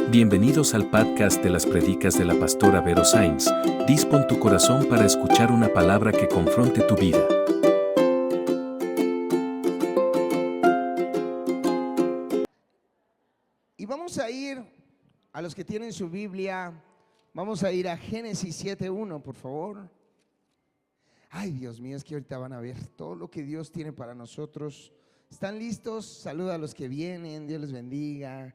Bienvenidos al podcast de las prédicas de la pastora Vero Sáenz. Dispón tu corazón para escuchar una palabra que confronte tu vida. Y vamos a ir, a los que tienen su Biblia, vamos a ir a Génesis 7:1, por favor. Ay, Dios mío, es que ahorita van a ver todo lo que Dios tiene para nosotros. ¿Están listos? Saluda a los que vienen, Dios les bendiga.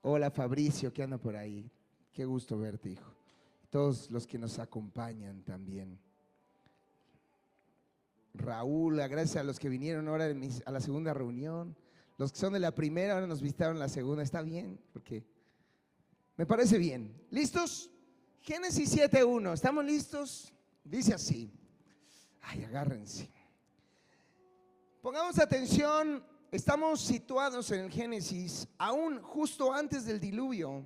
Hola Fabricio, que anda por ahí. Qué gusto verte, hijo. Todos los que nos acompañan también. Raúl, gracias a los que vinieron ahora a la segunda reunión. Los que son de la primera ahora nos visitaron la segunda. Está bien, porque me parece bien. ¿Listos? Génesis 7:1. ¿Estamos listos? Dice así. Ay, agárrense. Pongamos atención. Estamos situados en el Génesis, aún justo antes del diluvio.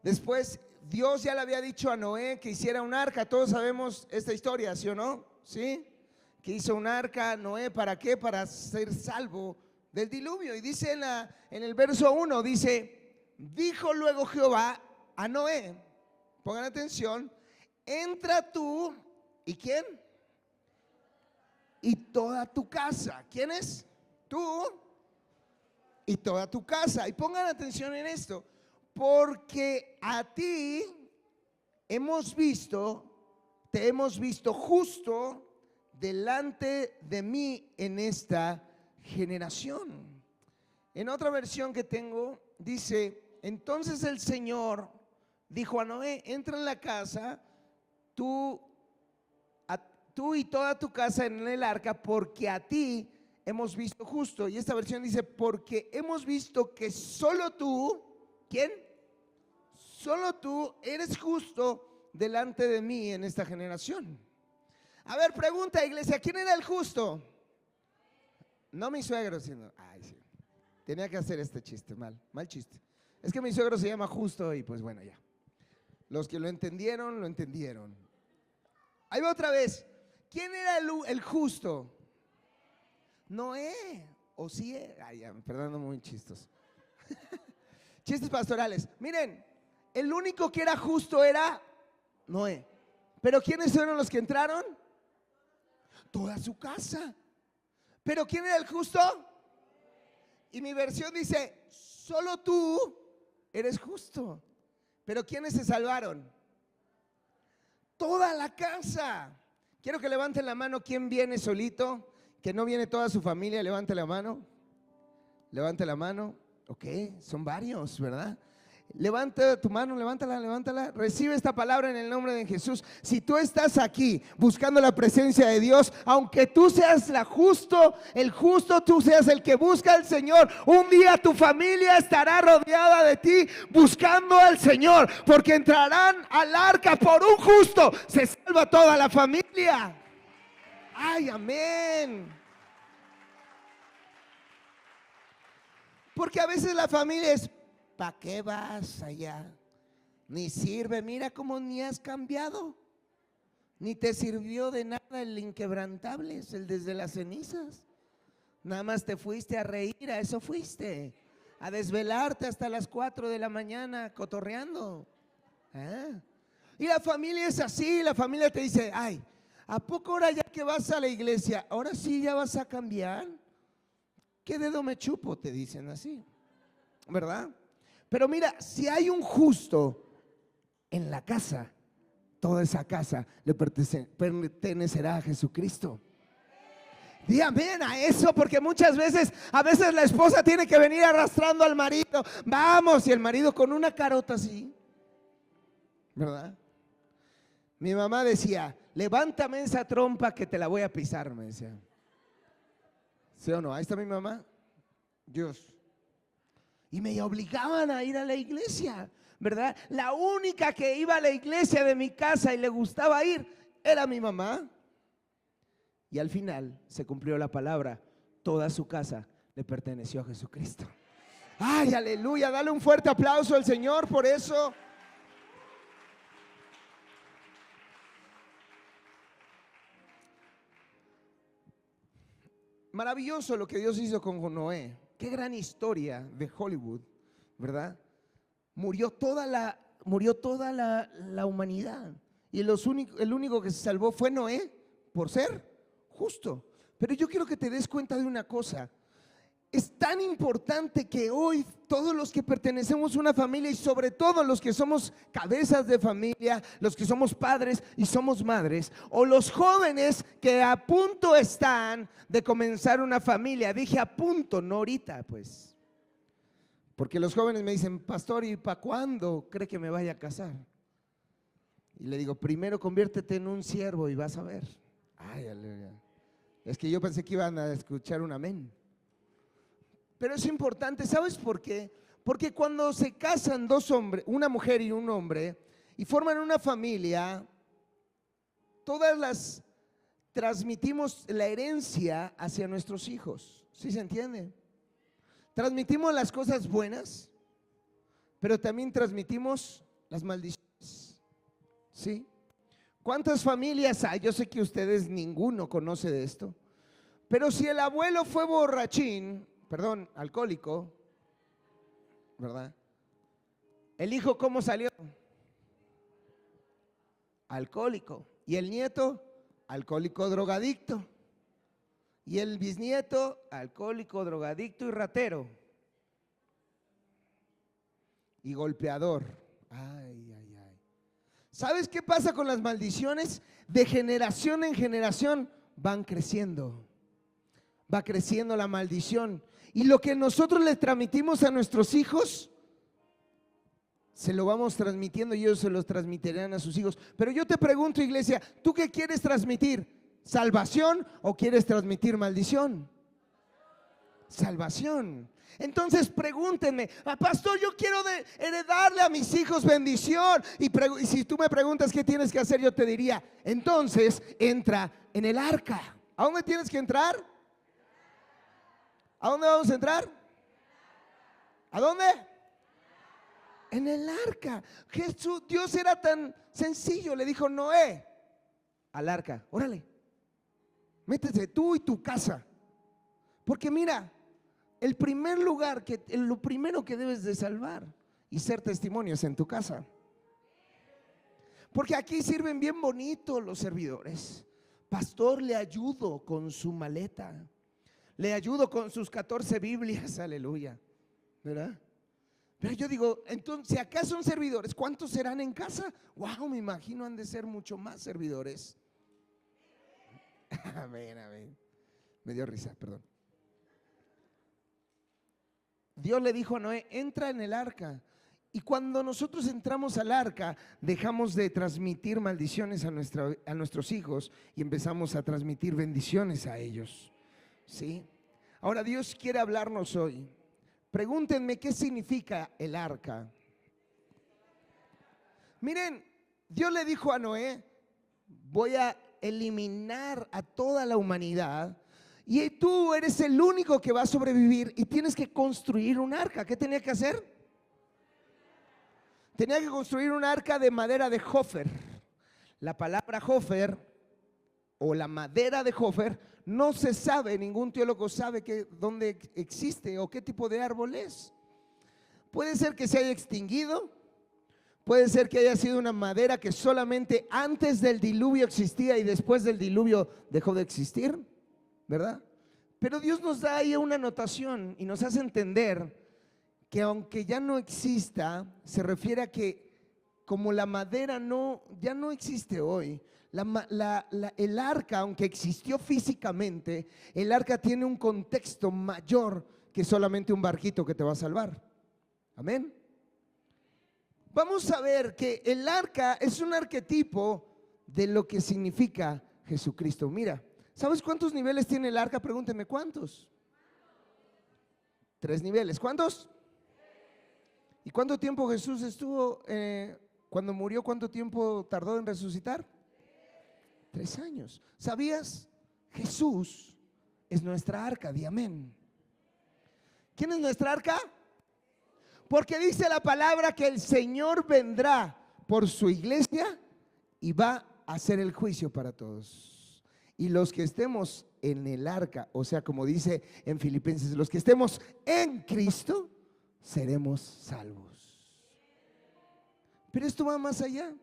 Después, Dios ya le había dicho a Noé que hiciera un arca. Todos sabemos esta historia, ¿sí o no? ¿Sí? Que hizo un arca, Noé, ¿para qué? Para ser salvo del diluvio. Y dice en el verso 1, dice, dijo luego Jehová a Noé, pongan atención, entra tú, ¿y quién? Y toda tu casa. ¿Quién es? Tú y toda tu casa. Y pongan atención en esto, porque a ti te hemos visto justo delante de mí en esta generación. En otra versión que tengo dice, entonces el Señor dijo a Noé, entra en la casa, tú y toda tu casa en el arca, porque a ti hemos visto justo. Y esta versión dice, porque hemos visto que solo tú, ¿quién? Solo tú eres justo delante de mí en esta generación. A ver, pregunta, iglesia, ¿quién era el justo? No mi suegro, sino, ay, sí, tenía que hacer este chiste, mal chiste. Es que mi suegro se llama Justo y pues bueno, ya. Los que lo entendieron, lo entendieron. Ahí va otra vez. ¿Quién era el justo? Noé, o sí, ay, ya, perdón, muy chistos. Chistes pastorales. Miren, el único que era justo era Noé. ¿Pero quiénes fueron los que entraron? Toda su casa. ¿Pero quién era el justo? Y mi versión dice, solo tú eres justo. ¿Pero quiénes se salvaron? Toda la casa. Quiero que levanten la mano. ¿Quién viene solito? Que no viene toda su familia. Levante la mano. Levante la mano. Ok, son varios, ¿verdad? Levanta tu mano, levántala. Recibe esta palabra en el nombre de Jesús. Si tú estás aquí buscando la presencia de Dios, aunque tú seas el justo, tú seas el que busca al Señor, un día tu familia estará rodeada de ti buscando al Señor, porque entrarán al arca por un justo. Se salva toda la familia. Ay, amén. Porque a veces la familia es, ¿para qué vas allá? Ni sirve, mira cómo ni has cambiado. Ni te sirvió de nada el inquebrantable, es el desde las cenizas. Nada más te fuiste a reír, a eso fuiste. A desvelarte hasta las 4 de la mañana cotorreando. Y la familia es así, la familia te dice, ay, ¿a poco ahora ya que vas a la iglesia, ahora sí ya vas a cambiar? ¿Qué dedo me chupo? Te dicen así, ¿verdad? Pero mira, si hay un justo en la casa, toda esa casa le pertenecerá a Jesucristo. Di amén a eso, porque a veces la esposa tiene que venir arrastrando al marido. Vamos, y el marido con una carota así, ¿verdad? Mi mamá decía, levántame esa trompa que te la voy a pisar, me decía. ¿Sí o no? Ahí está mi mamá. Dios. Y me obligaban a ir a la iglesia, ¿verdad? La única que iba a la iglesia de mi casa y le gustaba ir era mi mamá. Y al final se cumplió la palabra, toda su casa le perteneció a Jesucristo. Ay, aleluya, dale un fuerte aplauso al Señor por eso. Maravilloso lo que Dios hizo con Noé. Qué gran historia de Hollywood, ¿verdad? murió toda la humanidad. Y el único que se salvó fue Noé, por ser justo. Pero yo quiero que te des cuenta de una cosa. Es tan importante que hoy todos los que pertenecemos a una familia, y sobre todo los que somos cabezas de familia, los que somos padres y somos madres, o los jóvenes que a punto están de comenzar una familia. Dije a punto, no ahorita, pues. Porque los jóvenes me dicen: pastor, ¿y para cuándo cree que me vaya a casar? Y le digo: primero conviértete en un siervo y vas a ver. Ay, aleluya. Es que yo pensé que iban a escuchar un amén. Pero es importante, ¿sabes por qué? Porque cuando se casan dos hombres, una mujer y un hombre, y forman una familia, todas las transmitimos la herencia hacia nuestros hijos. ¿Sí se entiende? Transmitimos las cosas buenas, pero también transmitimos las maldiciones. ¿Sí? ¿Cuántas familias hay? Yo sé que ustedes ninguno conoce de esto, pero si el abuelo fue alcohólico, ¿verdad? ¿El hijo cómo salió? Alcohólico. ¿Y el nieto? Alcohólico, drogadicto. ¿Y el bisnieto? Alcohólico, drogadicto y ratero. Y golpeador. Ay, ay, ay. ¿Sabes qué pasa con las maldiciones? De generación en generación van creciendo. Va creciendo la maldición. Y lo que nosotros les transmitimos a nuestros hijos, se lo vamos transmitiendo y ellos se los transmitirán a sus hijos. Pero yo te pregunto, iglesia, ¿tú qué quieres transmitir? ¿Salvación o quieres transmitir maldición? Salvación. Entonces pregúntenme: pastor, yo quiero heredarle a mis hijos bendición. Y si tú me preguntas qué tienes que hacer, yo te diría: entonces entra en el arca. ¿A dónde tienes que entrar? ¿A dónde vamos a entrar? ¿A dónde? En el arca. Dios era tan sencillo, le dijo: Noé, al arca, órale, métete tú y tu casa. Porque mira, lo primero que debes de salvar y ser testimonio es en tu casa. Porque aquí sirven bien bonito los servidores. Pastor, le ayudo con su maleta, le ayudo con sus 14 Biblias, aleluya, ¿verdad? Pero yo digo, entonces, si acá son servidores, ¿cuántos serán en casa? Wow, me imagino han de ser mucho más servidores. Amén, amén. Me dio risa, perdón. Dios le dijo a Noé: entra en el arca. Y cuando nosotros entramos al arca, dejamos de transmitir maldiciones a nuestros hijos y empezamos a transmitir bendiciones a ellos. ¿Sí? Ahora Dios quiere hablarnos hoy. Pregúntenme qué significa el arca. Miren, Dios le dijo a Noé: voy a eliminar a toda la humanidad y tú eres el único que va a sobrevivir y tienes que construir un arca. ¿Qué tenía que hacer? Tenía que construir un arca de madera de Jofer. La palabra Jofer o la madera de Jofer no se sabe, ningún teólogo sabe dónde existe o qué tipo de árbol es. Puede ser que se haya extinguido, puede ser que haya sido una madera que solamente antes del diluvio existía y después del diluvio dejó de existir, ¿verdad? Pero Dios nos da ahí una anotación y nos hace entender que aunque ya no exista, se refiere a que como la madera ya no existe hoy, el arca, aunque existió físicamente, el arca tiene un contexto mayor que solamente un barquito que te va a salvar. Amén. Vamos a ver que el arca es un arquetipo de lo que significa Jesucristo. Mira, ¿sabes cuántos niveles tiene el arca? Pregúntenme, ¿cuántos? 3 niveles. ¿Cuántos? ¿Y cuánto tiempo Jesús estuvo, cuando murió, cuánto tiempo tardó en resucitar? 3 años. ¿Sabías? Jesús es nuestra arca, di amén. ¿Quién es nuestra arca? Porque dice la palabra que el Señor vendrá por su iglesia y va a hacer el juicio para todos. Y los que estemos en el arca, o sea, como dice en Filipenses, los que estemos en Cristo, seremos salvos. Pero esto va más allá.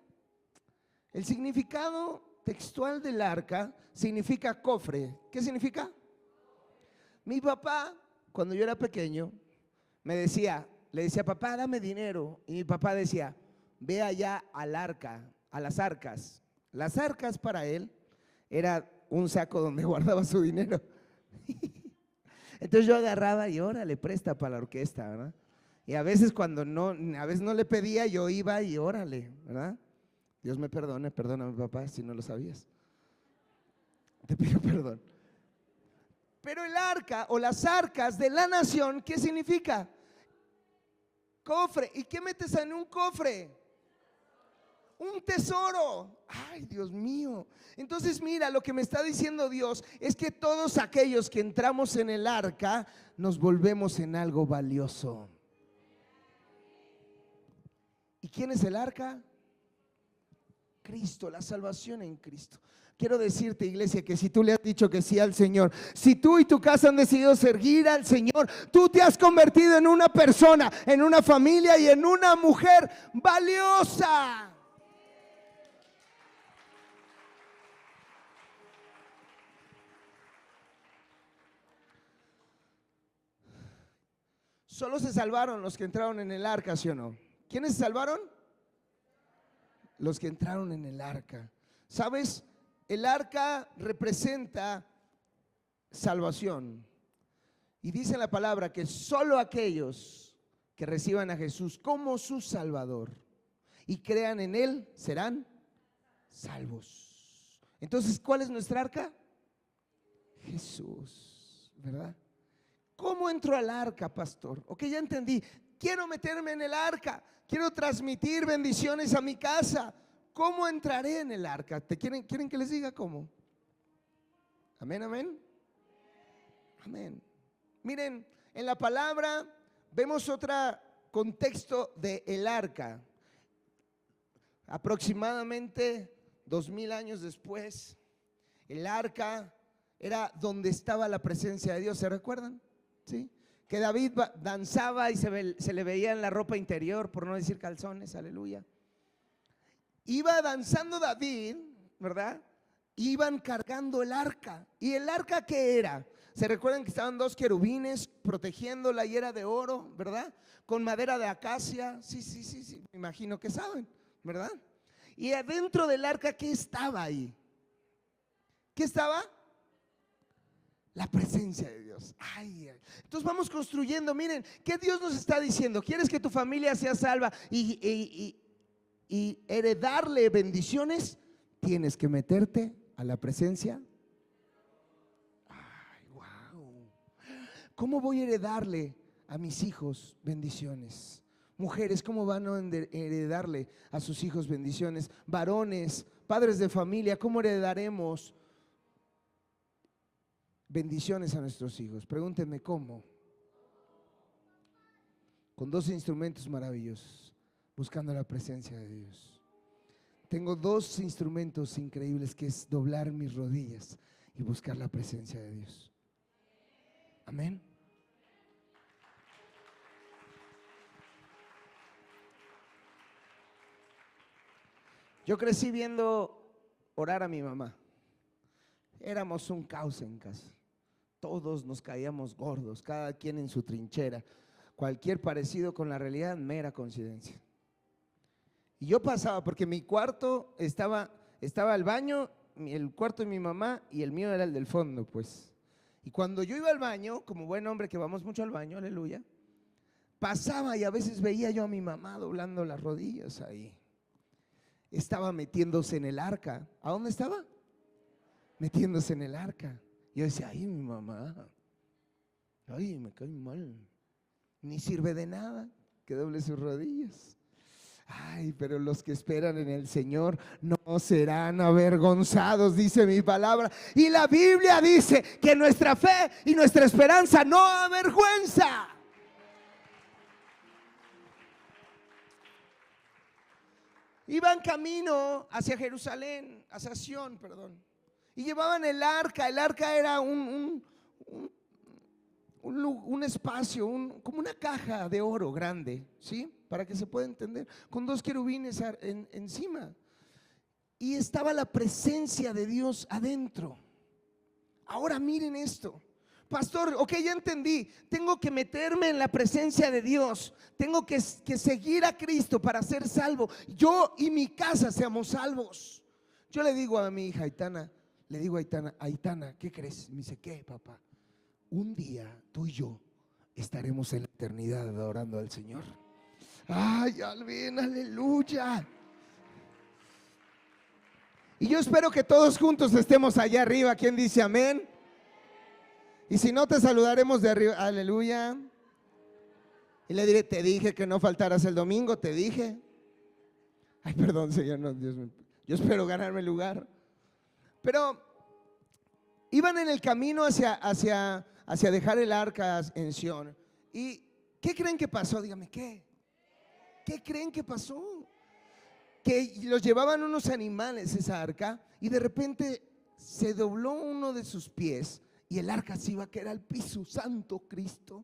El significado textual del arca significa cofre. ¿Qué significa? Mi papá, cuando yo era pequeño, le decía, papá, dame dinero. Y mi papá decía, ve allá al arca, a las arcas. Las arcas para él era un saco donde guardaba su dinero. Entonces yo agarraba y órale, presta para la orquesta, ¿verdad? Y a veces a veces no le pedía, yo iba y órale, ¿verdad? Dios me perdone, perdóname papá si no lo sabías. Te pido perdón. Pero el arca o las arcas de la nación, ¿qué significa? Cofre. ¿Y qué metes en un cofre? Un tesoro. Ay, Dios mío. Entonces mira, lo que me está diciendo Dios es que todos aquellos que entramos en el arca nos volvemos en algo valioso. ¿Y quién es el arca? Cristo, la salvación en Cristo. Quiero decirte, iglesia, que si tú le has dicho que sí al Señor, si tú y tu casa han decidido seguir al Señor, tú te has convertido en una persona, en una familia y en una mujer valiosa. Solo se salvaron los que entraron en el arca, ¿sí o no? ¿Quiénes se salvaron? Los que entraron en el arca. ¿Sabes? El arca representa salvación. Y dice la palabra que solo aquellos que reciban a Jesús como su Salvador y crean en Él serán salvos. Entonces, ¿cuál es nuestra arca? Jesús, ¿verdad? ¿Cómo entro al arca, pastor? Ok, ya entendí. Quiero meterme en el arca. Quiero transmitir bendiciones a mi casa. ¿Cómo entraré en el arca? ¿Quieren que les diga cómo? Amén, amén. Amén. Miren, en la palabra vemos otro contexto de el arca. Aproximadamente 2000 años después, el arca era donde estaba la presencia de Dios. ¿Se recuerdan? ¿Sí? Que David danzaba y se le veía en la ropa interior, por no decir calzones, aleluya. Iba danzando David, ¿verdad? Iban cargando el arca. ¿Y el arca qué era? ¿Se recuerdan que estaban dos querubines protegiéndola y era de oro, ¿verdad? Con madera de acacia. Sí, me imagino que saben, ¿verdad? Y adentro del arca, ¿qué estaba ahí? ¿Qué estaba? La presencia de Dios. Ay. Entonces vamos construyendo. Miren, ¿qué Dios nos está diciendo? ¿Quieres que tu familia sea salva y heredarle bendiciones? Tienes que meterte a la presencia. Ay, wow. ¿Cómo voy a heredarle a mis hijos bendiciones? Mujeres, ¿cómo van a heredarle a sus hijos bendiciones? Varones, padres de familia, ¿cómo heredaremos bendiciones a nuestros hijos? Pregúntenme cómo. Con dos instrumentos maravillosos, buscando la presencia de Dios. Tengo dos instrumentos increíbles, que es doblar mis rodillas y buscar la presencia de Dios. Amén. Yo crecí viendo orar a mi mamá. Éramos un caos en casa. Todos nos caíamos gordos, cada quien en su trinchera. Cualquier parecido con la realidad, mera coincidencia. Y yo pasaba, porque mi cuarto estaba el baño, el cuarto de mi mamá, y el mío era el del fondo, pues. Y cuando yo iba al baño, como buen hombre que vamos mucho al baño, aleluya, pasaba y a veces veía yo a mi mamá doblando las rodillas ahí. Estaba metiéndose en el arca. ¿A dónde estaba? Metiéndose en el arca. Yo decía, ay, mi mamá, ay, me cae mal, ni sirve de nada que doble sus rodillas. Ay, pero los que esperan en el Señor no serán avergonzados, dice mi palabra. Y la Biblia dice que nuestra fe y nuestra esperanza no avergüenza. Iban camino hacia Jerusalén, hacia Sión, perdón. Y llevaban el arca. El arca era un un espacio, como una caja de oro grande, ¿sí? Para que se pueda entender, con 2 querubines encima. Y estaba la presencia de Dios adentro. Ahora miren esto. Pastor, ok, ya entendí. Tengo que meterme en la presencia de Dios. Tengo que seguir a Cristo para ser salvo. Yo y mi casa seamos salvos. Yo le digo a mi hija Aitana, Aitana, ¿qué crees? Me dice, ¿qué, papá? Un día tú y yo estaremos en la eternidad adorando al Señor. Ay, Alvin, aleluya. Y yo espero que todos juntos estemos allá arriba. ¿Quién dice amén? Y si no, te saludaremos de arriba. Aleluya. Y le diré, te dije que no faltaras el domingo, te dije. Ay, perdón, Señor, no, Dios mío. Yo espero ganarme el lugar. Pero iban en el camino hacia dejar el arca en Sión. ¿Y qué creen que pasó? Dígame, ¿qué? ¿Qué creen que pasó? Que los llevaban unos animales esa arca y de repente se dobló uno de sus pies y el arca se iba a caer al piso. Santo Cristo.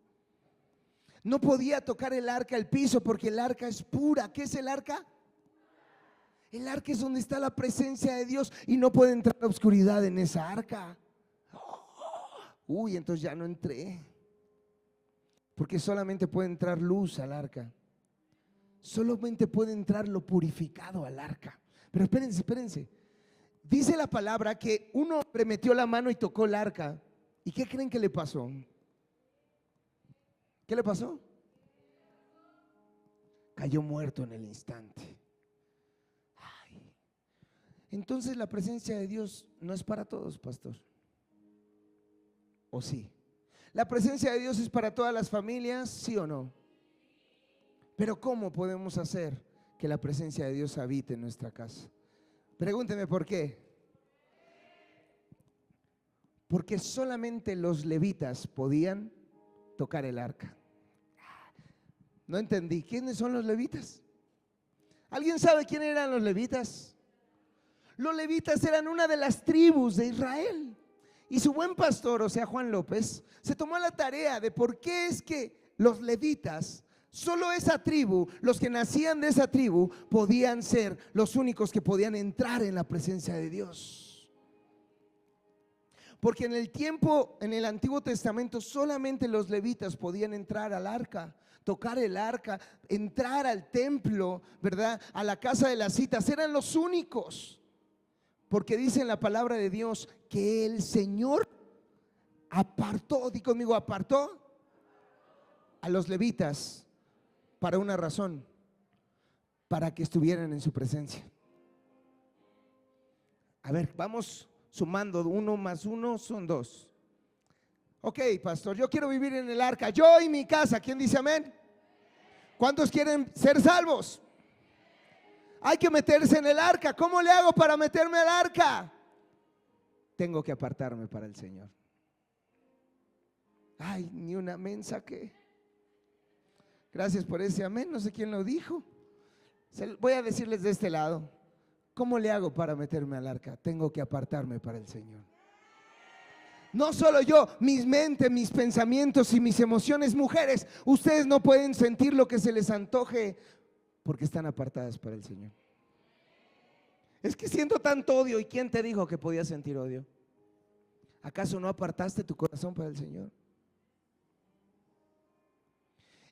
No podía tocar el arca al piso porque el arca es pura. ¿Qué es el arca? El arca es donde está la presencia de Dios y no puede entrar la oscuridad en esa arca. Uy, entonces ya no entré, porque solamente puede entrar luz al arca. Solamente puede entrar lo purificado al arca. Pero espérense. Dice la palabra que un hombre metió la mano y tocó el arca. ¿Y qué creen que le pasó? ¿Qué le pasó? Cayó muerto en el instante. Ay. Entonces la presencia de Dios no es para todos, pastor. ¿O sí? ¿La presencia de Dios es para todas las familias? ¿Sí o no? Pero ¿cómo podemos hacer que la presencia de Dios habite en nuestra casa? Pregúnteme por qué. Porque solamente los levitas podían tocar el arca. No entendí. ¿Quiénes son los levitas? ¿Alguien sabe quién eran los levitas? Los levitas eran una de las tribus de Israel. Y su buen pastor, o sea, Juan López, se tomó la tarea de por qué es que los levitas, solo esa tribu, los que nacían de esa tribu, podían ser los únicos que podían entrar en la presencia de Dios. Porque en el Antiguo Testamento, solamente los levitas podían entrar al arca, tocar el arca, entrar al templo, ¿verdad? A la casa de las citas, eran los únicos. Porque dice en la palabra de Dios que el Señor apartó, di conmigo, apartó a los levitas para una razón, para que estuvieran en su presencia. A ver, vamos sumando, 1 más 1 son 2. Ok, pastor, yo quiero vivir en el arca, yo y mi casa. ¿Quién dice amén? ¿Cuántos quieren ser salvos? Hay que meterse en el arca. ¿Cómo le hago para meterme al arca? Tengo que apartarme para el Señor. Ay, ni un amén saqué. Gracias por ese amén. No sé quién lo dijo. Voy a decirles de este lado. ¿Cómo le hago para meterme al arca? Tengo que apartarme para el Señor. No solo yo, mis mentes, mis pensamientos y mis emociones. Mujeres, ustedes no pueden sentir lo que se les antoje porque están apartadas para el Señor. Es que siento tanto odio. ¿Y quién te dijo que podías sentir odio? ¿Acaso no apartaste tu corazón para el Señor?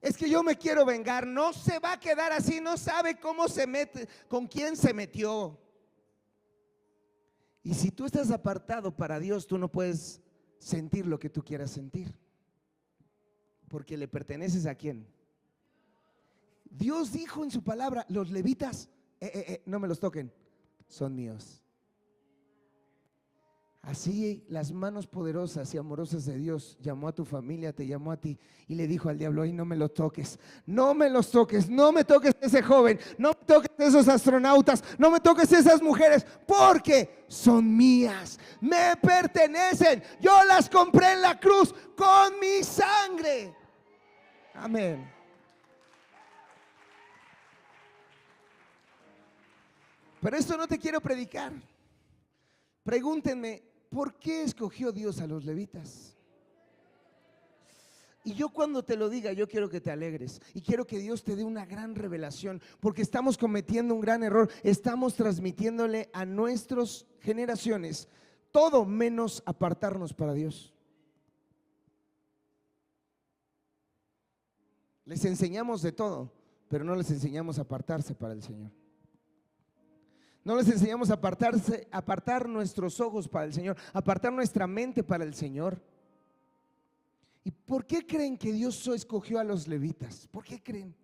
Es que yo me quiero vengar. No se va a quedar así. No sabe cómo se mete, con quién se metió. Y si tú estás apartado para Dios, tú no puedes sentir lo que tú quieras sentir, porque le perteneces a quién. Dios dijo en su palabra, los levitas, no me los toquen, son míos. Así las manos poderosas y amorosas de Dios llamó a tu familia, te llamó a ti y le dijo al diablo, ay, no me los toques, no me los toques, no me toques a ese joven, no me toques a esos astronautas, no me toques a esas mujeres, porque son mías, me pertenecen, yo las compré en la cruz con mi sangre. Amén. Pero esto no te quiero predicar. Pregúntenme, ¿por qué escogió Dios a los levitas? Y yo cuando te lo diga, yo quiero que te alegres y quiero que Dios te dé una gran revelación, porque estamos cometiendo un gran error. Estamos transmitiéndole a nuestras generaciones todo menos apartarnos para Dios. Les enseñamos de todo, pero no les enseñamos a apartarse para el Señor. No les enseñamos a apartar nuestros ojos para el Señor, apartar nuestra mente para el Señor. ¿Y por qué creen que Dios escogió a los levitas? ¿Por qué creen?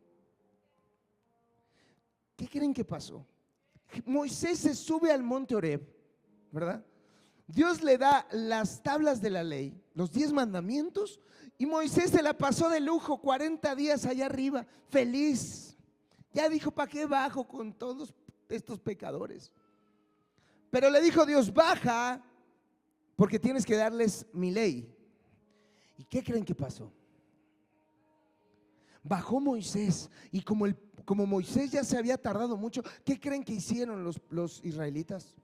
¿Qué creen que pasó? Moisés se sube al monte Horeb, ¿verdad? Dios le da las tablas de la ley, los 10 mandamientos, y Moisés se la pasó de lujo 40 días allá arriba, feliz. Ya dijo, ¿para qué bajo con todos estos pecadores? Pero le dijo Dios, baja, porque tienes que darles mi ley. ¿Y qué creen que pasó? Bajó Moisés, y como Moisés ya se había tardado mucho, ¿qué creen que hicieron los israelitas?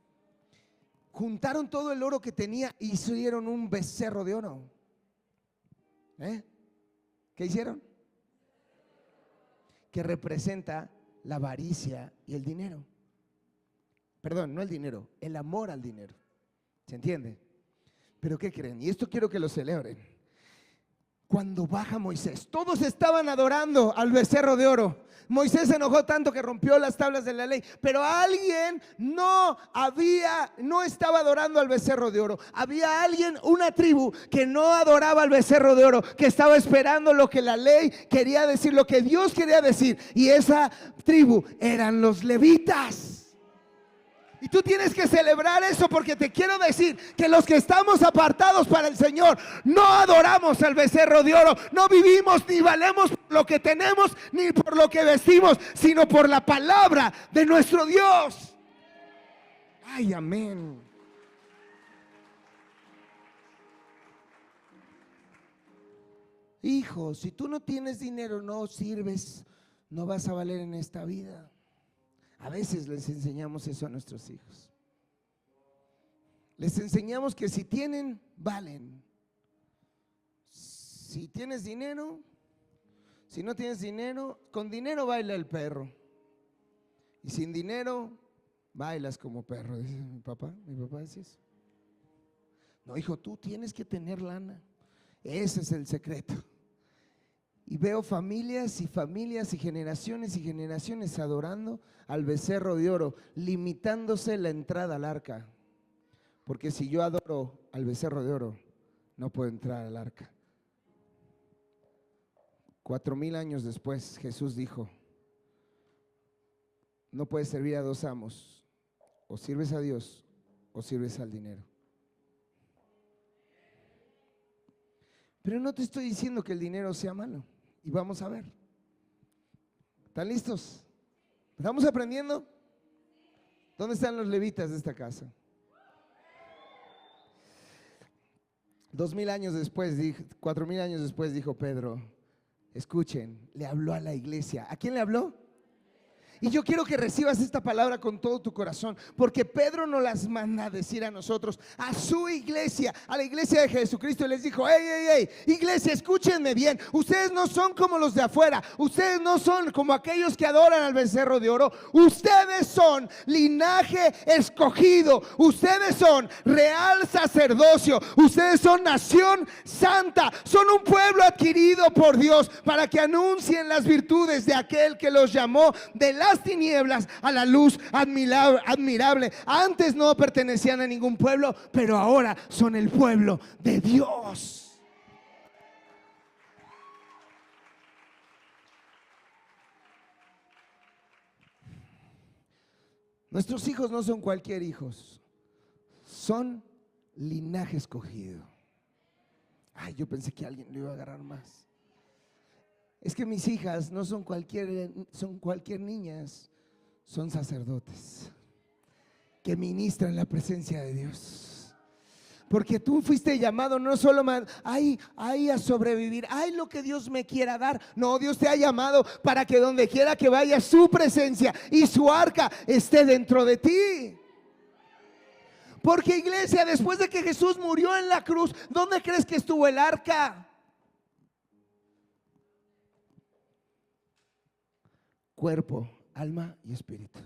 Juntaron todo el oro que tenía y hicieron un becerro de oro. ¿Qué hicieron? Que representa la avaricia y el dinero. Perdón, no el dinero, el amor al dinero. ¿Se entiende? Pero ¿qué creen? Y esto quiero que lo celebren. Cuando baja Moisés, todos estaban adorando al becerro de oro. Moisés se enojó tanto que rompió las tablas de la ley, pero alguien no estaba adorando al becerro de oro. Había alguien, una tribu que no adoraba al becerro de oro, que estaba esperando lo que la ley quería decir, lo que Dios quería decir, y esa tribu eran los levitas. Y tú tienes que celebrar eso, porque te quiero decir que los que estamos apartados para el Señor no adoramos al becerro de oro, no vivimos ni valemos por lo que tenemos ni por lo que vestimos, sino por la palabra de nuestro Dios. Ay, amén. Hijo, si tú no tienes dinero, no sirves, no vas a valer en esta vida. A veces les enseñamos eso a nuestros hijos. Les enseñamos que si tienen, valen. Si tienes dinero, si no tienes dinero, con dinero baila el perro. Y sin dinero, bailas como perro, dice mi papá. Mi papá dice eso. No, hijo, tú tienes que tener lana. Ese es el secreto. Y veo familias y familias y generaciones adorando al becerro de oro, limitándose la entrada al arca. Porque si yo adoro al becerro de oro, no puedo entrar al arca. 4000 años después, Jesús dijo, no puedes servir a 2 amos, o sirves a Dios o sirves al dinero. Pero no te estoy diciendo que el dinero sea malo. Y vamos a ver. ¿Están listos? ¿Estamos aprendiendo? ¿Dónde están los levitas de esta casa? 4000 años después dijo Pedro, escuchen, le habló a la iglesia. ¿A quién le habló? Y yo quiero que recibas esta palabra con todo tu corazón, porque Pedro nos las manda a decir a nosotros, a su iglesia, a la iglesia de Jesucristo, y les dijo, hey, iglesia, escúchenme bien, ustedes no son como los de afuera, ustedes no son como aquellos que adoran al becerro de oro, ustedes son linaje escogido, ustedes son real sacerdocio, ustedes son nación santa, son un pueblo adquirido por Dios para que anuncien las virtudes de aquel que los llamó de las tinieblas a la luz admirable. Antes no pertenecían a ningún pueblo, pero ahora son el pueblo de Dios. Nuestros hijos no son cualquier hijos, son linaje escogido. Ay, yo pensé que alguien lo iba a agarrar más. Es que mis hijas no son cualquier niñas, son sacerdotes que ministran la presencia de Dios. Porque tú fuiste llamado no solo a sobrevivir, lo que Dios me quiera dar. No, Dios te ha llamado para que donde quiera que vaya su presencia y su arca esté dentro de ti. Porque iglesia, después de que Jesús murió en la cruz, ¿dónde crees que estuvo el arca? cuerpo, alma y espíritu.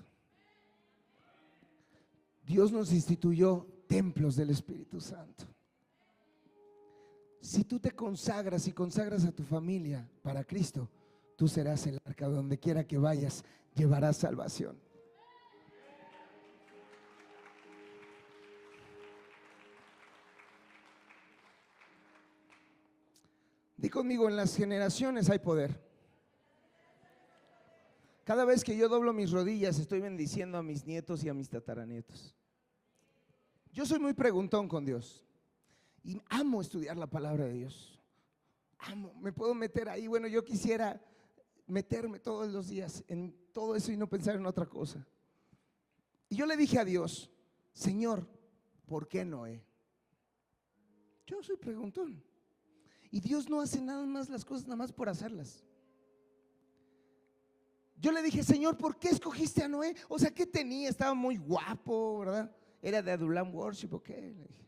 Dios nos instituyó templos del Espíritu Santo. Si tú te consagras y consagras a tu familia para Cristo, tú serás el arca. Donde quiera que vayas, llevarás salvación. Di conmigo, en las generaciones hay poder. Cada vez que yo doblo mis rodillas, estoy bendiciendo a mis nietos y a mis tataranietos. Yo soy muy preguntón con Dios y amo estudiar la palabra de Dios. Amo, me puedo meter ahí. Bueno, yo quisiera meterme todos los días en todo eso y no pensar en otra cosa. Y yo le dije a Dios: Señor, ¿por qué Noé? Yo soy preguntón. Y Dios no hace nada más las cosas nada más por hacerlas. Yo le dije: Señor, ¿por qué escogiste a Noé? O sea, ¿qué tenía? Estaba muy guapo, ¿verdad? Era de Adulam Worship, ¿o qué? Le dije.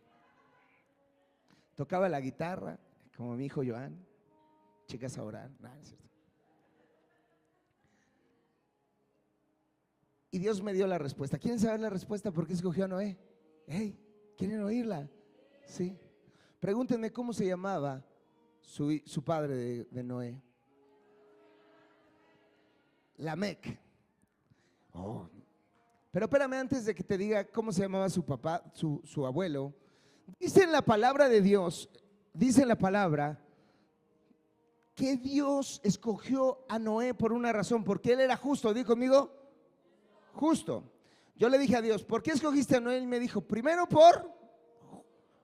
Tocaba la guitarra, como mi hijo Joan. Chicas a orar. No, no es cierto. Y Dios me dio la respuesta. ¿Quieren saber la respuesta por qué escogió a Noé? Hey, ¿quieren oírla? Sí. Pregúntenme cómo se llamaba su padre de Noé. Lamec. Oh. Pero espérame, antes de que te diga cómo se llamaba su papá, su abuelo. Dice en la palabra de Dios, dice en la palabra que Dios escogió a Noé por una razón, porque él era justo. Di conmigo, justo. Yo le dije a Dios: ¿por qué escogiste a Noé? Y me dijo: primero por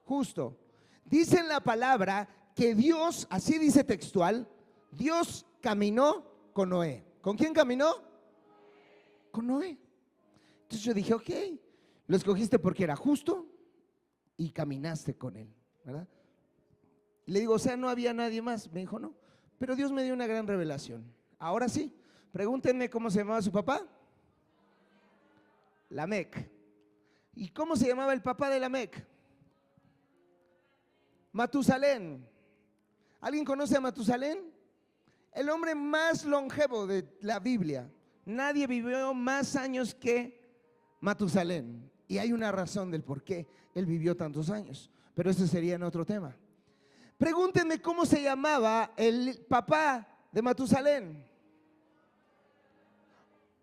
justo. Dice en la palabra que Dios, así dice textual, Dios caminó con Noé. ¿Con quién caminó? Con Noé. Entonces yo dije: ok, lo escogiste porque era justo y caminaste con él, ¿verdad? Y le digo: o sea, no había nadie más. Me dijo: no, pero Dios me dio una gran revelación. Ahora sí, pregúntenme cómo se llamaba su papá. Lamec. ¿Y cómo se llamaba el papá de Lamec? Matusalén. ¿Alguien conoce a Matusalén? El hombre más longevo de la Biblia. Nadie vivió más años que Matusalén. Y hay una razón del por qué él vivió tantos años. Pero eso sería en otro tema. Pregúntenme cómo se llamaba el papá de Matusalén.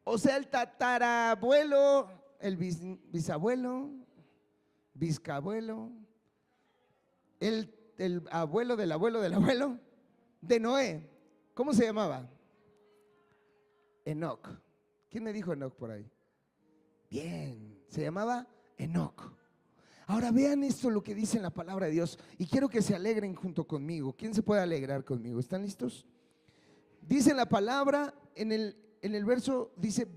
O sea, el tatarabuelo, el bisabuelo, bisabuelo, el abuelo del abuelo del abuelo de Noé. ¿Cómo se llamaba? Enoc. ¿Quién me dijo Enoc por ahí? Bien, se llamaba Enoc. Ahora vean esto, lo que dice en la palabra de Dios, y quiero que se alegren junto conmigo. ¿Quién se puede alegrar conmigo? ¿Están listos? Dice la palabra en el verso, dice: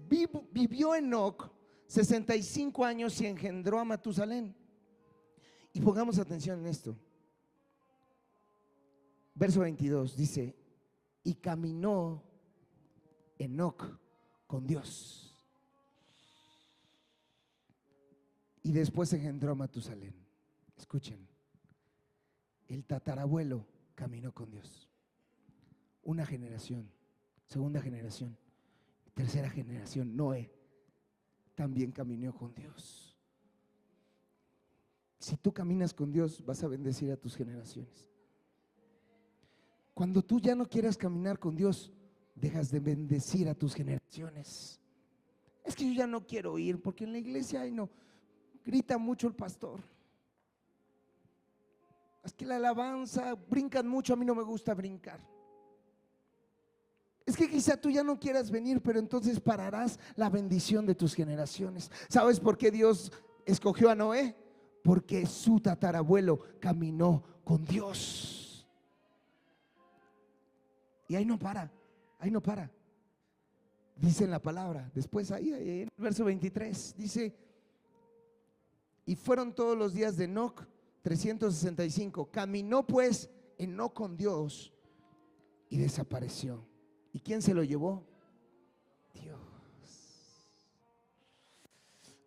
vivió Enoc 65 años y engendró a Matusalén. Y pongamos atención en esto. Verso 22 dice: y caminó Enoc con Dios. Y después engendró a Matusalén. Escuchen, el tatarabuelo caminó con Dios. Una generación, segunda generación, tercera generación, Noé también caminó con Dios. Si tú caminas con Dios, vas a bendecir a tus generaciones. Cuando tú ya no quieras caminar con Dios, dejas de bendecir a tus generaciones. Es que yo ya no quiero ir porque en la iglesia ay no, grita mucho el pastor. Es que la alabanza, brincan mucho, a mí no me gusta brincar. Es que quizá tú ya no quieras venir, pero entonces pararás la bendición de tus generaciones. ¿Sabes por qué Dios escogió a Noé? Porque su tatarabuelo caminó con Dios. Y ahí no para, ahí no para. Dice en la palabra, después ahí en el verso 23, dice: y fueron todos los días de Enoc 365. Caminó pues Enoc con Dios y desapareció. ¿Y quién se lo llevó? Dios.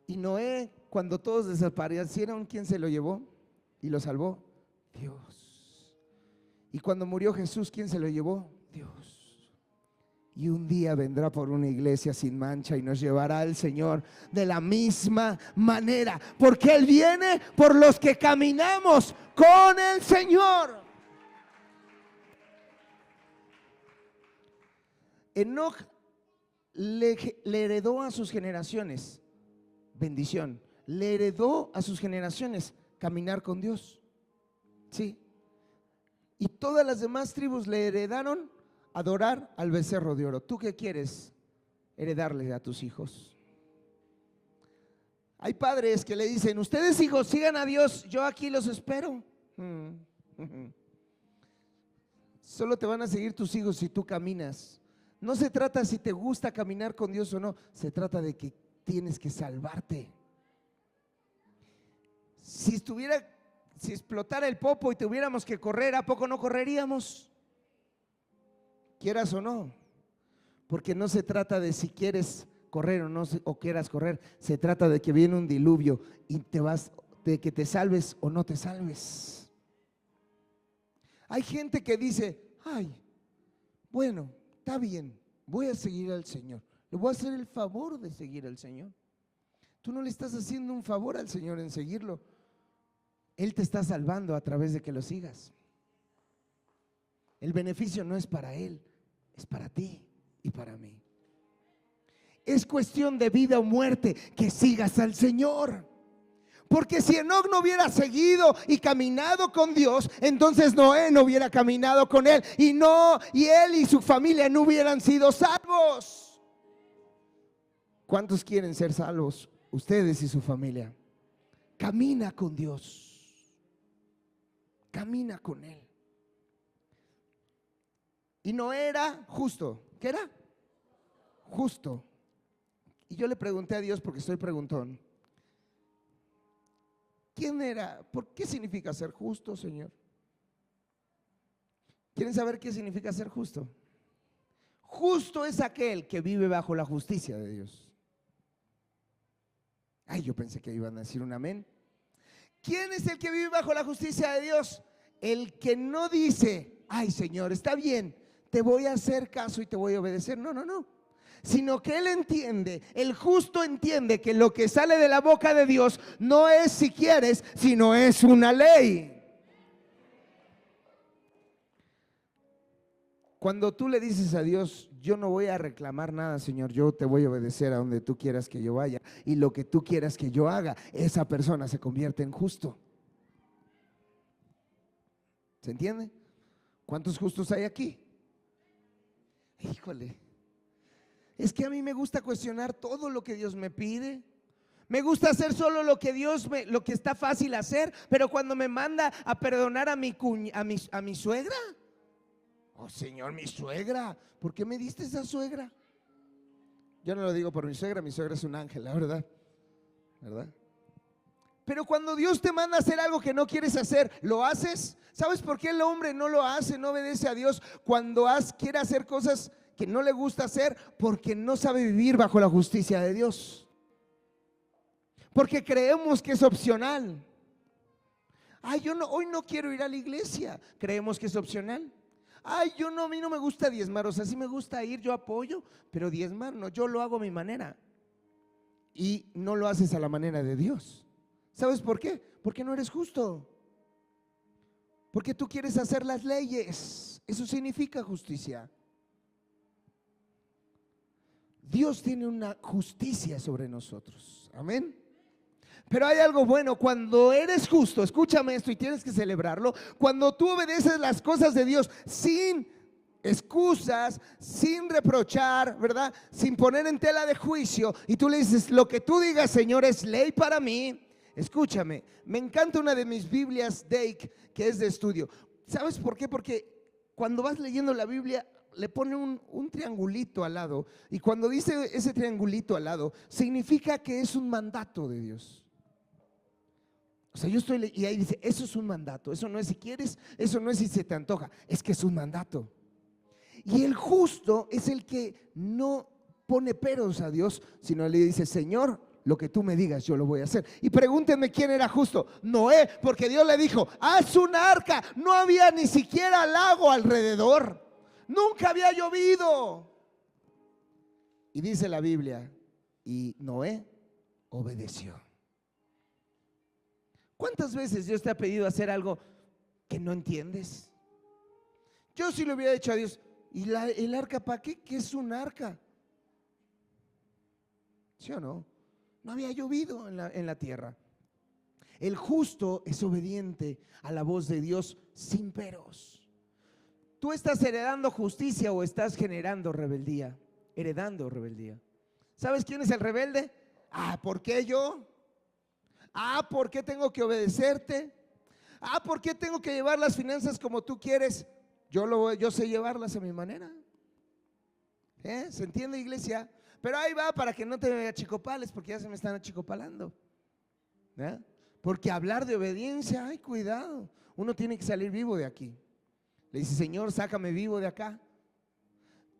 Y Noé, cuando todos desaparecieron, ¿quién se lo llevó y lo salvó? Dios. Y cuando murió Jesús, ¿quién se lo llevó? Dios. Y un día vendrá por una iglesia sin mancha y nos llevará al Señor de la misma manera, porque Él viene por los que caminamos con el Señor. Enoc le heredó a sus generaciones bendición, le heredó a sus generaciones caminar con Dios. Sí. Y todas las demás tribus le heredaron adorar al becerro de oro. ¿Tú qué quieres heredarle a tus hijos? Hay padres que le dicen: ustedes, hijos, sigan a Dios, yo aquí los espero. Solo te van a seguir tus hijos si tú caminas. No se trata si te gusta caminar con Dios o no, se trata de que tienes que salvarte. Si explotara el popo y tuviéramos que correr, ¿a poco no correríamos? Quieras o no, porque no se trata de si quieres correr o no o quieras correr, se trata de que viene un diluvio y de que te salves o no te salves. Hay gente que dice: ay, bueno, está bien, voy a seguir al Señor, le voy a hacer el favor de seguir al Señor. Tú no le estás haciendo un favor al Señor en seguirlo, Él te está salvando a través de que lo sigas. El beneficio no es para Él, es para ti y para mí. Es cuestión de vida o muerte que sigas al Señor. Porque si Enoc no hubiera seguido y caminado con Dios, entonces Noé no hubiera caminado con Él, y él y su familia no hubieran sido salvos. ¿Cuántos quieren ser salvos? Ustedes y su familia. Camina con Dios, camina con Él. Y Noé era justo. ¿Qué era? Justo. Y yo le pregunté a Dios, porque soy preguntón: ¿quién era? ¿Por qué significa ser justo, Señor? ¿Quieren saber qué significa ser justo? Justo es aquel que vive bajo la justicia de Dios. Ay, yo pensé que iban a decir un amén. ¿Quién es el que vive bajo la justicia de Dios? El que no dice: ay, Señor, está bien, te voy a hacer caso y te voy a obedecer. No, no, no. Sino que él entiende, el justo entiende que lo que sale de la boca de Dios no es si quieres, sino es una ley. Cuando tú le dices a Dios: yo no voy a reclamar nada, Señor, yo te voy a obedecer a donde tú quieras que yo vaya, y lo que tú quieras que yo haga, esa persona se convierte en justo. ¿Se entiende? ¿Cuántos justos hay aquí? Híjole, es que a mí me gusta cuestionar todo lo que Dios me pide. Me gusta hacer solo lo que lo que está fácil hacer. Pero cuando me manda a perdonar a mi suegra: oh, Señor, mi suegra, ¿por qué me diste esa suegra? Yo no lo digo por mi suegra es un ángel, la verdad. ¿Verdad? Pero cuando Dios te manda a hacer algo que no quieres hacer, ¿lo haces? ¿Sabes por qué el hombre no lo hace, no obedece a Dios cuando quiere hacer cosas que no le gusta hacer? Porque no sabe vivir bajo la justicia de Dios. Porque creemos que es opcional. Ay, hoy no quiero ir a la iglesia. Creemos que es opcional. Ay, a mí no me gusta diezmar, o sea, sí me gusta ir, yo apoyo, pero diezmar no, yo lo hago a mi manera. Y no lo haces a la manera de Dios. ¿Sabes por qué? Porque no eres justo. Porque tú quieres hacer las leyes. Eso significa justicia. Dios tiene una justicia sobre nosotros. Amén. Pero hay algo bueno: cuando eres justo, escúchame esto y tienes que celebrarlo, cuando tú obedeces las cosas de Dios sin excusas, sin reprochar, ¿verdad? Sin poner en tela de juicio, y tú le dices: lo que tú digas, Señor, es ley para mí. Escúchame, me encanta una de mis Biblias Dake, que es de estudio. ¿Sabes por qué? Porque cuando vas leyendo la Biblia le pone un triangulito al lado, y cuando dice ese triangulito al lado, significa que es un mandato de Dios. O sea, y ahí dice: eso es un mandato, eso no es si quieres, eso no es si se te antoja, es que es un mandato. Y el justo es el que no pone peros a Dios, sino le dice: Señor, lo que tú me digas yo lo voy a hacer. Y pregúntenme quién era justo. Noé, porque Dios le dijo: haz una arca. No había ni siquiera lago alrededor, nunca había llovido. Y dice la Biblia, y Noé obedeció. ¿Cuántas veces Dios te ha pedido hacer algo que no entiendes? Yo sí le hubiera dicho a Dios, ¿y el arca para qué? ¿Qué es un arca? ¿Sí o no? No había llovido en la tierra. El justo es obediente a la voz de Dios sin peros. ¿Tú estás heredando justicia o estás generando rebeldía? Heredando rebeldía. ¿Sabes quién es el rebelde? ¿Por qué yo? ¿Por qué tengo que obedecerte? ¿Por qué tengo que llevar las finanzas como tú quieres? Yo sé llevarlas a mi manera. ¿Se entiende, iglesia? Pero ahí va, para que no te achicopales, porque ya se me están achicopalando. Porque hablar de obediencia, ay, cuidado, uno tiene que salir vivo de aquí. Le dice, Señor, sácame vivo de acá.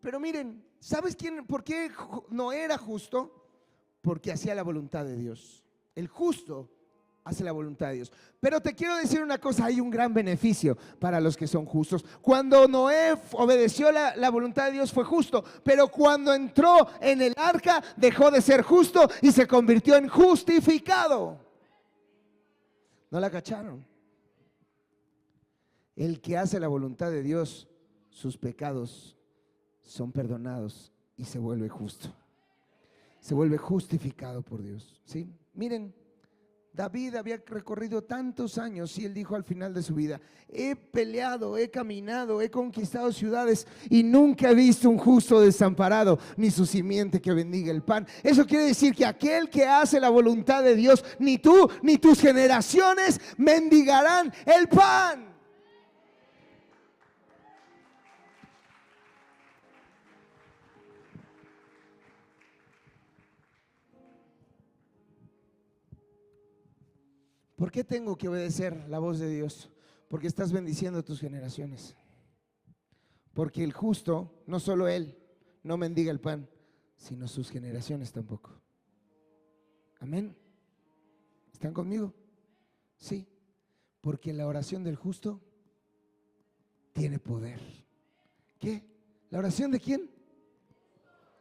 Pero miren, ¿sabes por qué no era justo? Porque hacía la voluntad de Dios. El justo hace la voluntad de Dios. Pero te quiero decir una cosa, hay un gran beneficio para los que son justos. Cuando Noé obedeció la voluntad de Dios fue justo, pero cuando entró en el arca dejó de ser justo y se convirtió en justificado. ¿No la cacharon? El que hace la voluntad de Dios, sus pecados son perdonados y se vuelve justo. Se vuelve justificado por Dios. ¿Sí? Miren, David había recorrido tantos años y él dijo al final de su vida, he peleado, he caminado, he conquistado ciudades y nunca he visto un justo desamparado, ni su simiente que bendiga el pan. Eso quiere decir que aquel que hace la voluntad de Dios, ni tú ni tus generaciones mendigarán el pan. ¿Por qué tengo que obedecer la voz de Dios? Porque estás bendiciendo a tus generaciones. Porque el justo, no solo él, no mendiga el pan, sino sus generaciones tampoco. Amén. ¿Están conmigo? Sí. Porque la oración del justo tiene poder. ¿Qué? ¿La oración de quién?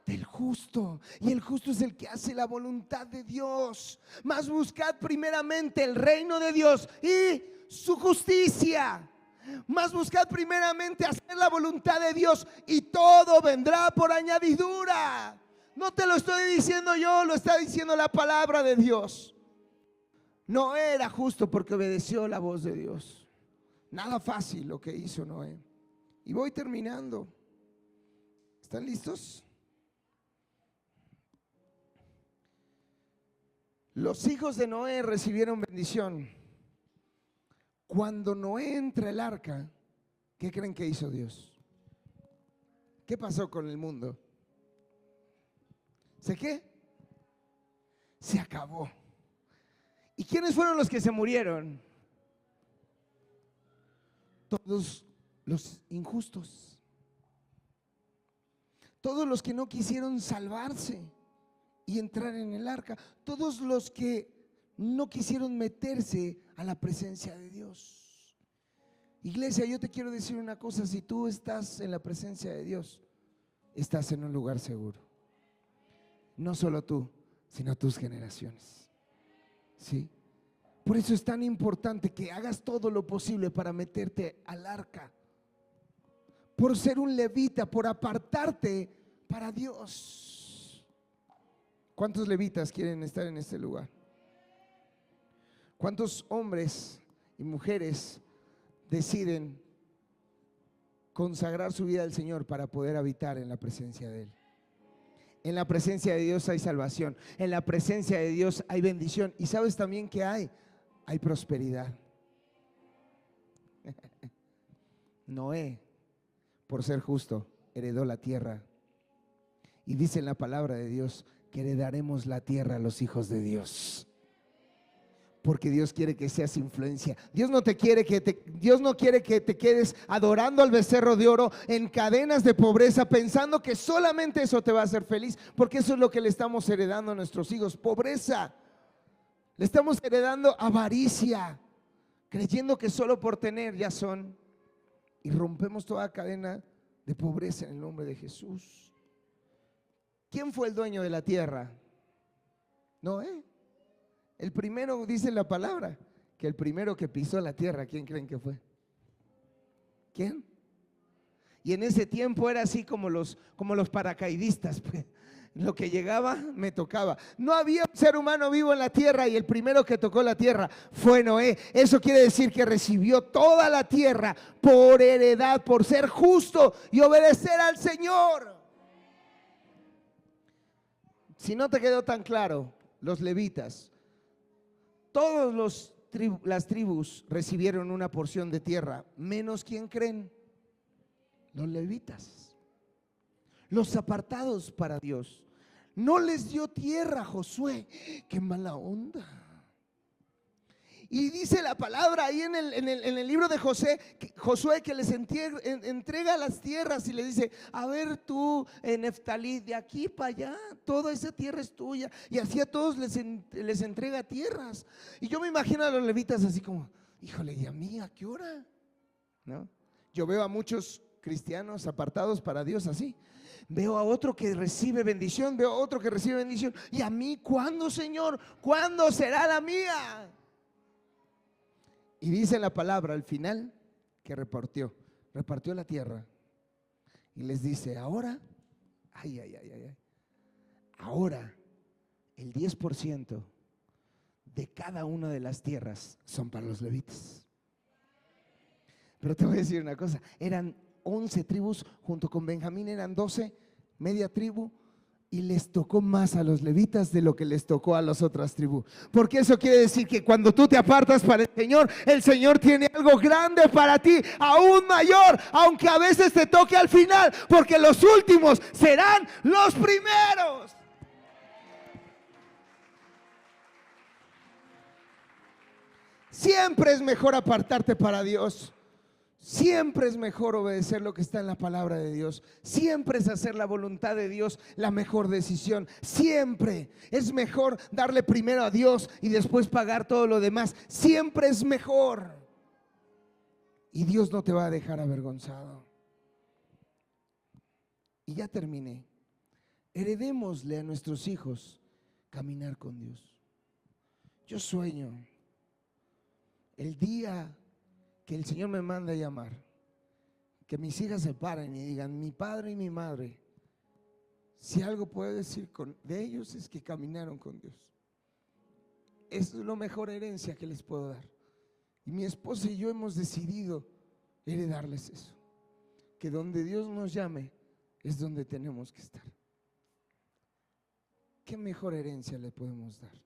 Del justo. Y el justo es el que hace la voluntad de Dios. Mas buscad primeramente el reino de Dios y su justicia. Mas buscad primeramente hacer la voluntad de Dios y todo vendrá por añadidura. No te lo estoy diciendo yo, lo está diciendo la palabra de Dios. No era justo porque obedeció la voz de Dios. Nada fácil lo que hizo Noé. Y voy terminando. ¿Están listos? Los hijos de Noé recibieron bendición. Cuando Noé entra al arca, ¿qué creen que hizo Dios? ¿Qué pasó con el mundo? ¿Qué? Se acabó. ¿Y quiénes fueron los que se murieron? Todos los injustos. Todos los que no quisieron salvarse y entrar en el arca, todos los que no quisieron meterse a la presencia de Dios. Iglesia, yo te quiero decir una cosa, si tú estás en la presencia de Dios, estás en un lugar seguro. No solo tú, sino tus generaciones. ¿Sí? Por eso es tan importante que hagas todo lo posible para meterte al arca, por ser un levita, por apartarte para Dios. ¿Cuántos levitas quieren estar en este lugar? ¿Cuántos hombres y mujeres deciden consagrar su vida al Señor para poder habitar en la presencia de Él? En la presencia de Dios hay salvación, en la presencia de Dios hay bendición. Y sabes también que hay prosperidad. Noé, por ser justo, heredó la tierra. Y dice en la palabra de Dios que heredaremos la tierra a los hijos de Dios. Porque Dios quiere que seas influencia. Dios no quiere que te quedes adorando al becerro de oro en cadenas de pobreza, pensando que solamente eso te va a hacer feliz, porque eso es lo que le estamos heredando a nuestros hijos, pobreza. Le estamos heredando avaricia, creyendo que solo por tener ya son, y rompemos toda cadena de pobreza en el nombre de Jesús. ¿quién fue el dueño de la tierra? Noé. El primero, dice la palabra, que el primero que pisó la tierra, ¿quién creen que fue? ¿Quién? Y en ese tiempo era así como los paracaidistas, pues. Lo que llegaba, me tocaba. No había un ser humano vivo en la tierra y el primero que tocó la tierra fue Noé. Eso quiere decir que recibió toda la tierra por heredad, por ser justo y obedecer al Señor. Si no te quedó tan claro, los levitas, todas las tribus recibieron una porción de tierra, menos ¿quién creen? Los levitas, los apartados para Dios. No les dio tierra a Josué. Qué mala onda. Y dice la palabra ahí en el libro de Josué que les entrega las tierras y le dice: a ver tú, Neftalí, de aquí para allá, toda esa tierra es tuya. Y así a todos les entrega tierras. Y yo me imagino a los levitas así como: híjole, ¿y a mí a qué hora? ¿No? Yo veo a muchos cristianos apartados para Dios así. Veo a otro que recibe bendición, veo a otro que recibe bendición. ¿Y a mí cuándo, Señor? ¿Cuándo será la mía? Y dice la palabra al final que repartió la tierra. Y les dice: ahora, ahora el 10% de cada una de las tierras son para los levitas. Pero te voy a decir una cosa, eran 11 tribus, junto con Benjamín eran 12, media tribu, y les tocó más a los levitas de lo que les tocó a las otras tribus. Porque eso quiere decir que cuando tú te apartas para el Señor tiene algo grande para ti, aún mayor, aunque a veces te toque al final, porque los últimos serán los primeros. Siempre es mejor apartarte para Dios. Siempre es mejor obedecer lo que está en la palabra de Dios. Siempre es hacer la voluntad de Dios la mejor decisión. Siempre es mejor darle primero a Dios y después pagar todo lo demás. Siempre es mejor. Y Dios no te va a dejar avergonzado. Y ya terminé. Heredémosle a nuestros hijos caminar con Dios. Yo sueño el día que el Señor me manda a llamar, que mis hijas se paren y digan: mi padre y mi madre, si algo puedo decir de ellos es que caminaron con Dios. Eso es la mejor herencia que les puedo dar. Y mi esposa y yo hemos decidido heredarles eso, que donde Dios nos llame es donde tenemos que estar. ¿Qué mejor herencia le podemos dar?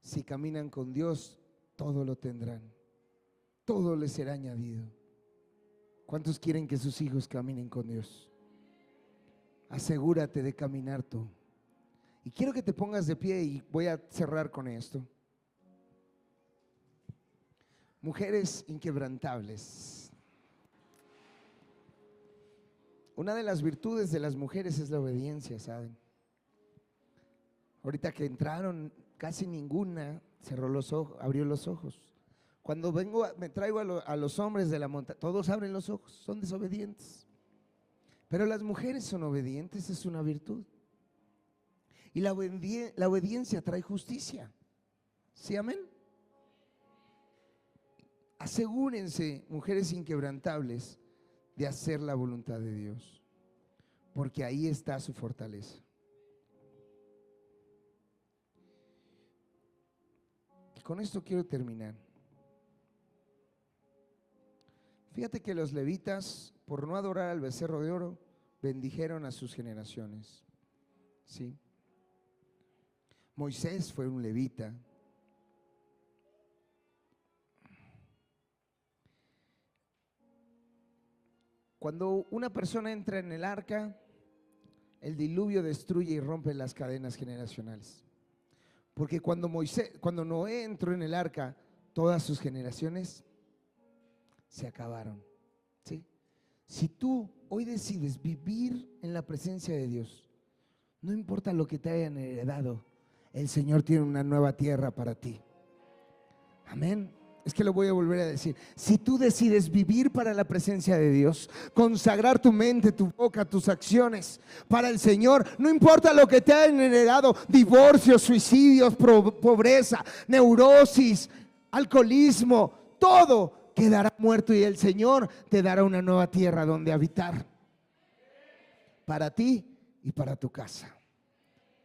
Si caminan con Dios, todo lo tendrán. Todo les será añadido. ¿Cuántos quieren que sus hijos caminen con Dios? Asegúrate de caminar tú. Y quiero que te pongas de pie y voy a cerrar con esto. Mujeres inquebrantables. Una de las virtudes de las mujeres es la obediencia, ¿saben? Ahorita que entraron, casi ninguna cerró los ojos, abrió los ojos. Cuando me traigo a los hombres de la montaña, todos abren los ojos, son desobedientes. Pero las mujeres son obedientes, es una virtud. Y la obediencia trae justicia. ¿Sí, amén? Asegúrense, mujeres inquebrantables, de hacer la voluntad de Dios, porque ahí está su fortaleza. Y con esto quiero terminar. Fíjate que los levitas, por no adorar al becerro de oro, bendijeron a sus generaciones. ¿Sí? Moisés fue un levita. Cuando una persona entra en el arca, el diluvio destruye y rompe las cadenas generacionales. Porque cuando Noé entró en el arca, todas sus generaciones se acabaron. ¿Sí? Si tú hoy decides vivir en la presencia de Dios, no importa lo que te hayan heredado, el Señor tiene una nueva tierra para ti. Amén. Es que lo voy a volver a decir. Si tú decides vivir para la presencia de Dios, consagrar tu mente, tu boca, tus acciones para el Señor, no importa lo que te hayan heredado, divorcios, suicidios, pobreza, neurosis, alcoholismo, todo quedará muerto y el Señor te dará una nueva tierra donde habitar. Para ti y para tu casa.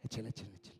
Échale, échale, échale.